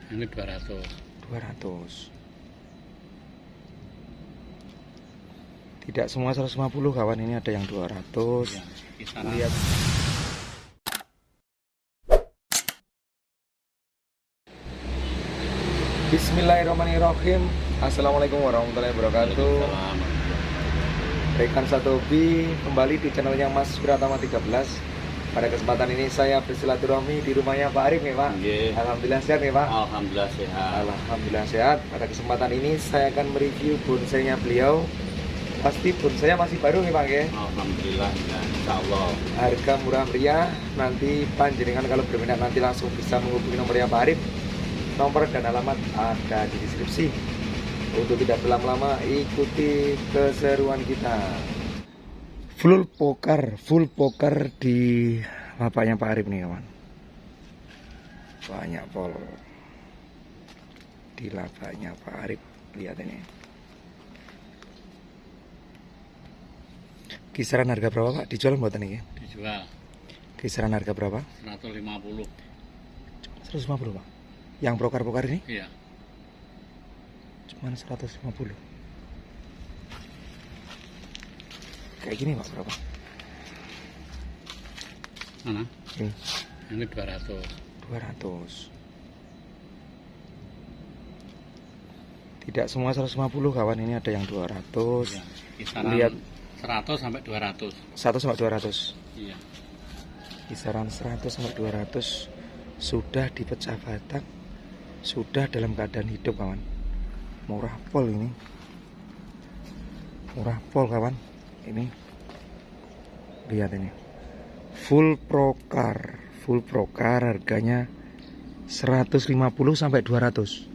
Ini 200. 200. Tidak semua 150 kawan, ini ada yang 200. Ya, kisaran. Lihat. Bismillahirrahmanirrahim. Assalamualaikum warahmatullahi wabarakatuh. Rekan Satobi kembali di channelnya Mas Pratama 13. Pada kesempatan ini saya bersilaturahmi di rumahnya Pak Arif nih Pak. Nggih. Alhamdulillah sehat nih Pak. Alhamdulillah sehat. Alhamdulillah sehat. Pada kesempatan ini saya akan mereview bonsainya beliau. Pasti bonsainya masih baru nih Pak ya. Alhamdulillah ya, insyaallah. Harga murah meriah. Nanti panjenengan kalau berminat nanti langsung bisa menghubungi nomornya Pak Arif. Nomor dan alamat ada di deskripsi. Untuk tidak berlama-lama, ikuti keseruan kita. Full poker di bapaknya Pak Arif nih kawan. Banyak pol di lapaknya Pak Arif. Lihat ini. Kisaran harga berapa Pak? Dijual buat ini ya? Dijual Kisaran harga berapa? 150. 150 Pak. Yang poker ini? Iya. Cuman 150. Kayak gini Pak berapa? Mana? Ini Ini 200. 200. Tidak semua 150 kawan, ini ada yang 200. Ya, kisaran. Lihat 100 sampai 200. 1 sampai 200. Iya. Kisaran 100 sampai 200 sudah dipecah batang, sudah dalam keadaan hidup kawan. Murah pol ini. Murah pol kawan. Ini. Lihat ini. Full procar harganya 150 sampai 200.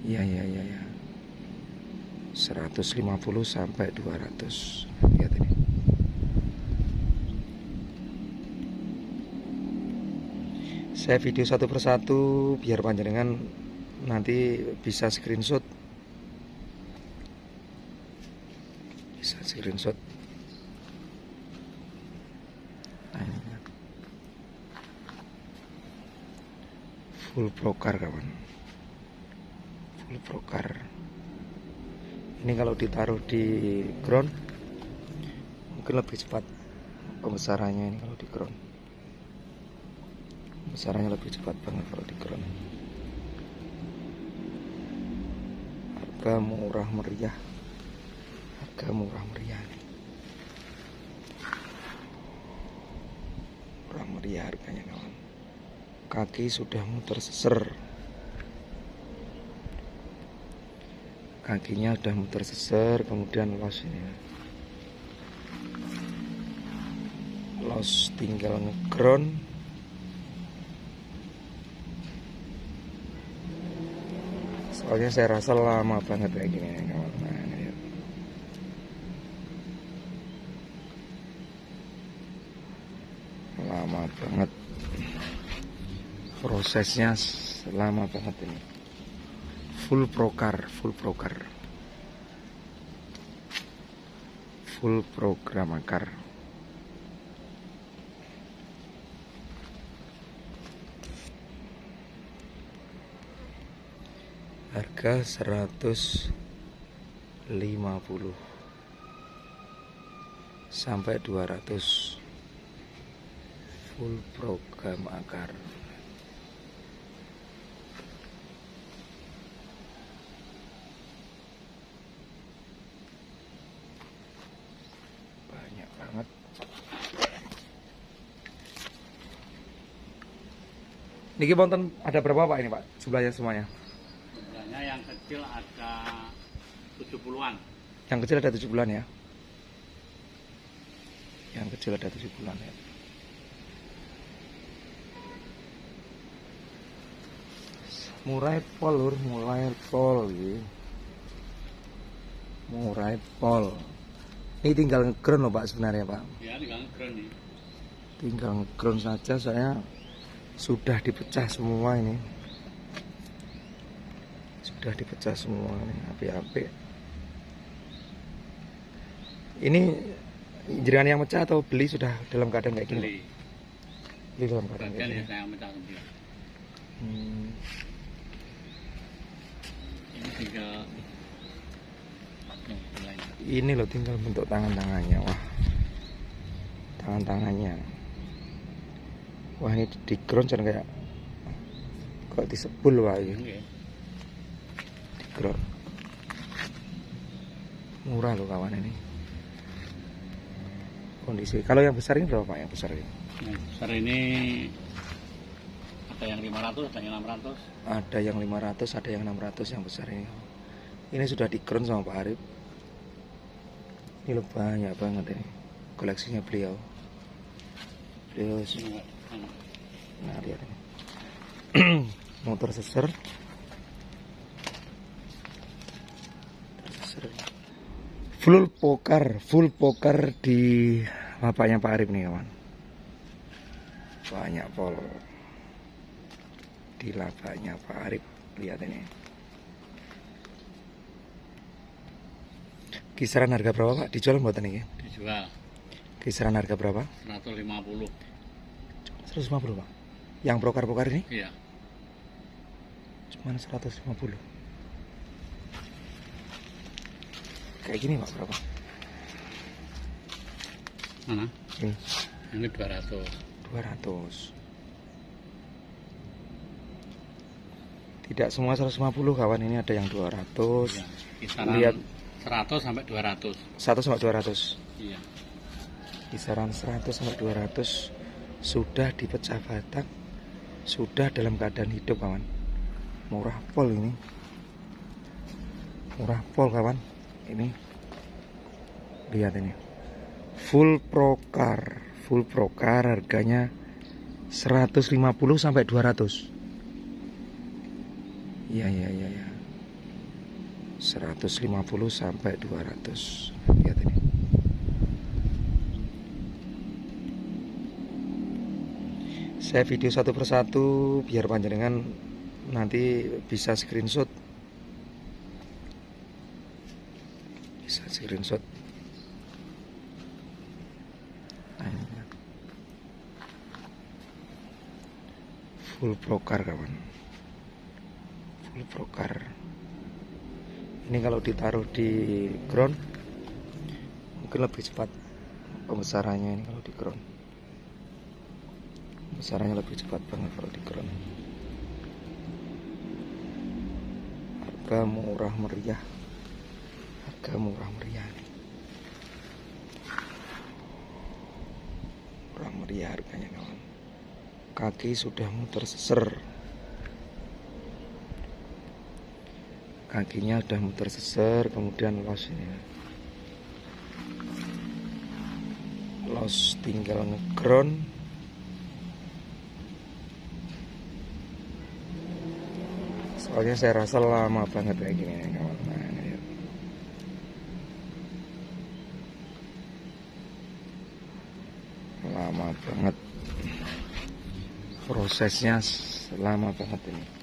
Iya. 150 sampai 200. Lihat ini. Saya video satu persatu biar panjenengan nanti bisa screenshot. Bisa screenshot. Nah, ini. Full procar kawan. Full procar. Ini kalau ditaruh di ground mungkin lebih cepat pembesarannya ini kalau di ground. Pembesarannya lebih cepat banget kalau di ground. Harga murah meriah. Harga murah meriah. Murah meriah harganya kawan. Kaki sudah muter seser. Kakinya udah muter seser, kemudian los ini. Los tinggal ngeground. Soalnya saya rasa lama banget kayak gini kawan. Nah, ini lihat. Lama banget. Prosesnya lama banget ini. Full procar. Full program akar. Harga 150 sampai 200. Full program akar. Banyak banget. Niki ponten ada berapa Pak ini Pak? Jumlahnya semuanya? Jumlahnya yang kecil ada 70-an. Yang kecil ada 7 bulan ya. Yang kecil ada 7 bulan ya. Murai pol lur, mulai pol gitu. Murai pol. Ini tinggal ngeground loh Pak sebenarnya Pak. Ya, tinggal ngeground nih. Tinggal ngeground saja, saya sudah dipecah semua ini. Sudah dipecah semua ini, api-api. Ini jenengan yang mecah atau beli sudah dalam keadaan kayak gini? Beli. Beli dalam keadaan kayak Bagian gini. ya saya minta sendiri. Ini tinggal yang lain. Ini loh tinggal bentuk tangan-tangannya. Wah, tangan-tangannya. Wah, ini di ground kan kayak kok disebul wah ini. Oke. Di ground. Murah loh kawan ini. Kondisi. Kalau yang besar ini berapa Pak? Yang besar ini? Yang besar ini ada yang 500, ada yang 600. Ada yang 500, ada yang 600 yang besar ini. Ini sudah di ground sama Pak Arif. Ini loh banyak banget ini koleksinya beliau. Beliau nah lihat ini. Motor seser. Full poker di bapaknya Pak Arif nih kawan. Banyak pol di lapaknya Pak Arif. Lihat ini. Kisaran harga berapa Pak? Dijual buat ini ya? Dijual Kisaran harga berapa? 150. 150 Pak. Yang broker ini? Iya. Cuman 150. Kayak gini Pak berapa? Mana? Ini Ini 200. 200. Tidak semua 150 kawan, ini ada yang 200. Iya. Kisaran Lihat 100 sampai 200. 1 sampai 200. Iya. Kisaran 100 sampai 200 sudah dipecah batang, sudah dalam keadaan hidup kawan. Murah pol ini. Murah pol kawan. Ini. Lihat ini. Full Procar harganya 150 sampai 200. Iya. 150 sampai 200. Lihat ini. Saya video satu persatu biar panjenengan nanti bisa screenshot. Bisa screenshot. Nah, ini. Full Procar kawan. Full Procar. Ini kalau ditaruh di ground mungkin lebih cepat pembesarannya ini kalau di ground. Pembesarannya lebih cepat banget kalau di ground. Harga murah meriah. Harga murah meriah nih. Murah meriah harganya kawan. Kaki sudah muter seser. Kakinya udah muter seser, kemudian los ini. Los tinggal ngeground. Soalnya saya rasa lama banget kayak gini kawan. Nah, ini. Lama banget. Prosesnya lama banget ini.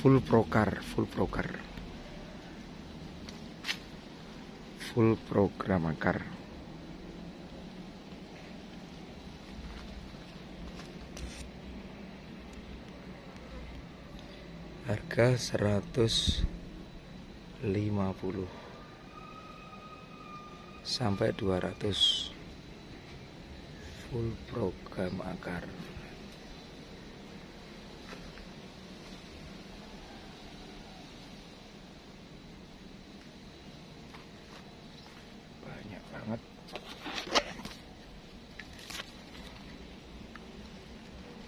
Full Procar. Full program akar. Harga 150 sampai 200. Full program akar. Banget.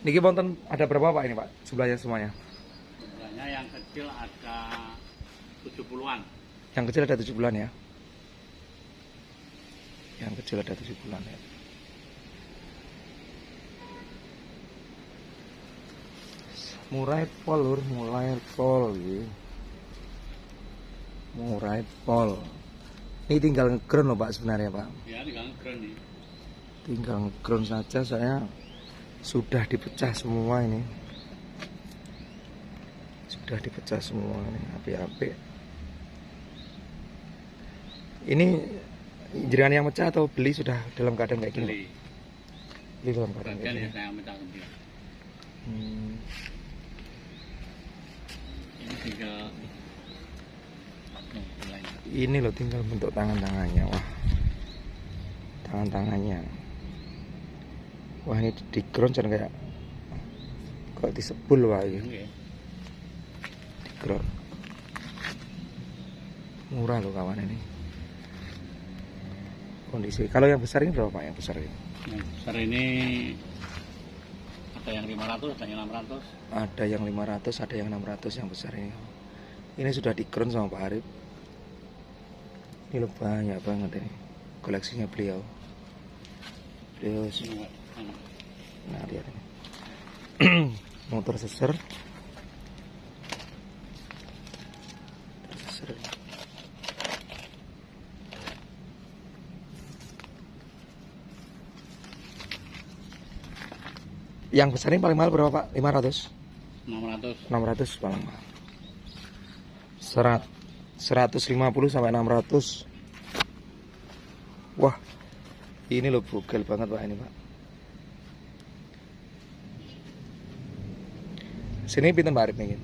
Niki wonten ada berapa Pak ini Pak? Jumlahnya semuanya? Jumlahnya yang kecil ada 70-an. Yang kecil ada 70-an ya? Yang kecil ada 70-an ya. Murai pol lur, mulai pol gitu. Murai pol. Ini tinggal ngeground loh Pak sebenarnya Pak. Ya, tinggal ngeground nih. Tinggal ngeground saja, saya sudah dipecah semua ini. Sudah dipecah semua ini, api-api. Ini jenengan yang pecah atau beli sudah dalam keadaan kayak gini? Beli. Beli dalam keadaan kayak Bagian gini. ya saya minta sendiri. tinggal lain. Ini loh tinggal bentuk tangan-tangannya. Wah, tangan-tangannya. Wah, ini di ground kayak disebul wah ini. Oke. Di ground. Murah loh kawan ini. Kondisi. Kalau yang besar ini berapa Pak? Yang besar ini? Yang besar ini ada yang 500, ada yang 600. Ada yang 500, ada yang 600 yang besar ini. Ini sudah di ground sama Pak Arif. Ini loh banyak banget ini koleksinya beliau. Nah lihat ini. Motor seser. Yang besar ini paling mahal berapa Pak? 500? 600. 600 paling mahal. 150 sampai 600. Wah, ini loh bugel banget Pak ini Pak. Sini pinten Pak Arif nih?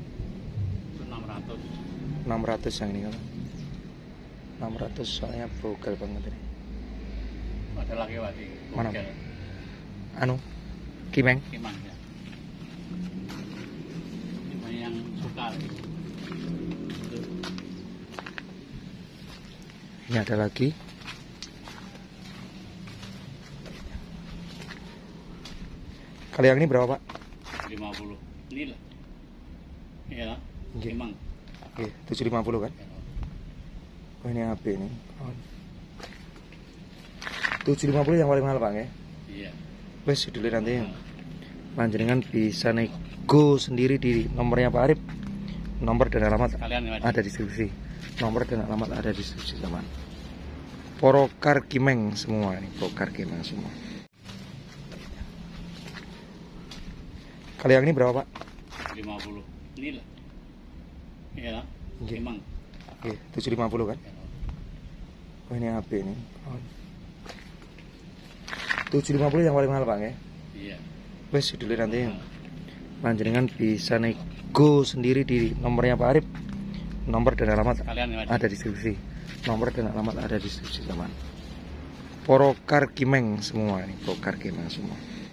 600. 600 yang ini kan. 600 soalnya bugel banget ini. Ada lagi wati. Mana? Anu, Kimeng. Kimang ya. Cuma yang suka. Ini ada lagi. Kalau yang ini berapa Pak? 50. Ini lah. Iya lah. Oke. Kimang. Oke, 750 kan? Oh ini HP ini. 750 yang paling mahal Pak ya? Iya. Wes dulu nanti panjenengan bisa nego sendiri di nomornya Pak Arif. Nomor dan alamat Kalian ada di deskripsi. Nomor dan alamat ada di deskripsi teman. Porokar Kimeng semua ini, Porokar Kimeng semua. Kalau yang ini berapa Pak? 50. Ini lah. Iya lah. Oke. Kimang. Oke, 750 kan? Oh ini HP ini. 750 yang paling mahal Pak ya? Iya. Wes dulu nanti panjenengan bisa nego sendiri di nomornya Pak Arif. Nomor dan alamat Kalian ada di deskripsi. Nomor dan alamat ada di deskripsi teman. Porokar Kimeng semua ini, Porokar Kimeng semua.